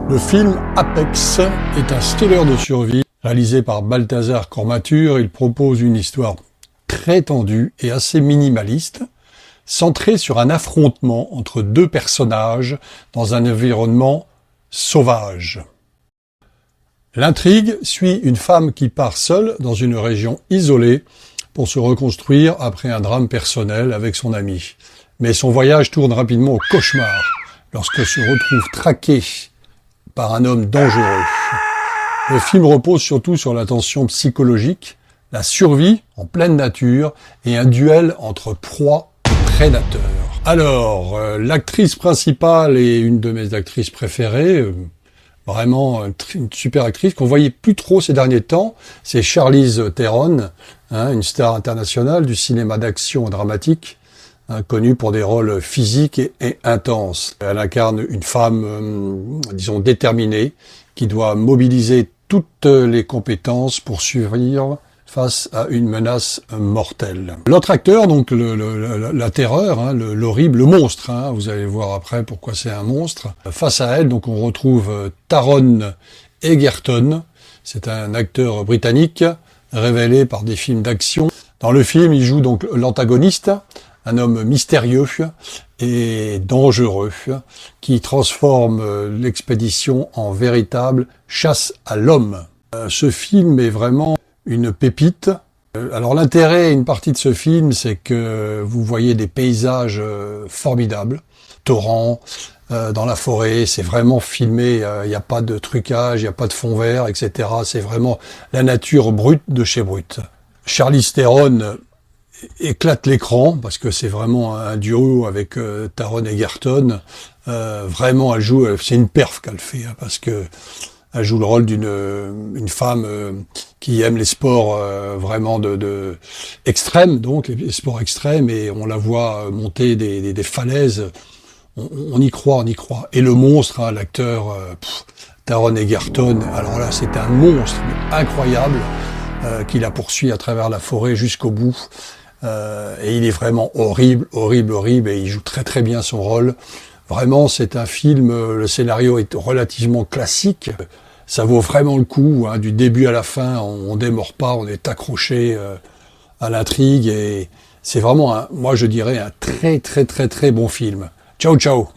Le film Apex est un thriller de survie réalisé par Balthazar Kormátur. Il propose une histoire très tendue et assez minimaliste, centrée sur un affrontement entre deux personnages dans un environnement sauvage. L'intrigue suit une femme qui part seule dans une région isolée pour se reconstruire après un drame personnel avec son ami. Mais son voyage tourne rapidement au cauchemar lorsqu'elle se retrouve traquée par un homme dangereux. Le film repose surtout sur la tension psychologique, la survie en pleine nature et un duel entre proie et prédateur. Alors, l'actrice principale est une de mes actrices préférées, vraiment une super actrice qu'on voyait plus trop ces derniers temps, c'est Charlize Theron, une star internationale du cinéma d'action dramatique, connue pour des rôles physiques et intenses. Elle incarne une femme, disons, déterminée, qui doit mobiliser toutes les compétences pour survivre face à une menace mortelle. L'autre acteur, donc la terreur, l'horrible, le monstre, vous allez voir après pourquoi c'est un monstre. Face à elle, donc on retrouve Taron Egerton. C'est un acteur britannique révélé par des films d'action. Dans le film, il joue donc l'antagoniste, un homme mystérieux et dangereux qui transforme l'expédition en véritable chasse à l'homme. Ce film est vraiment une pépite. Alors l'intérêt, une partie de ce film, c'est que vous voyez des paysages formidables, torrents, dans la forêt, c'est vraiment filmé, il n'y a pas de trucage, il n'y a pas de fond vert, etc. C'est vraiment la nature brute de chez brute. Charlize Theron éclate l'écran parce que c'est vraiment un duo avec Taron Egerton. Vraiment, elle joue, c'est une perf qu'elle fait parce que elle joue le rôle d'une femme qui aime les sports vraiment de extrêmes, donc les sports extrêmes, et on la voit monter des falaises. On y croit, on y croit. Et le monstre, l'acteur Taron Egerton, alors là, c'est un monstre incroyable qui la poursuit à travers la forêt jusqu'au bout. Et il est vraiment horrible, horrible, horrible, et il joue très très bien son rôle. Vraiment, c'est un film, le scénario est relativement classique. Ça vaut vraiment le coup, du début à la fin, on démord pas, on est accroché à l'intrigue, et c'est vraiment, moi je dirais, un très très très très bon film. Ciao ciao.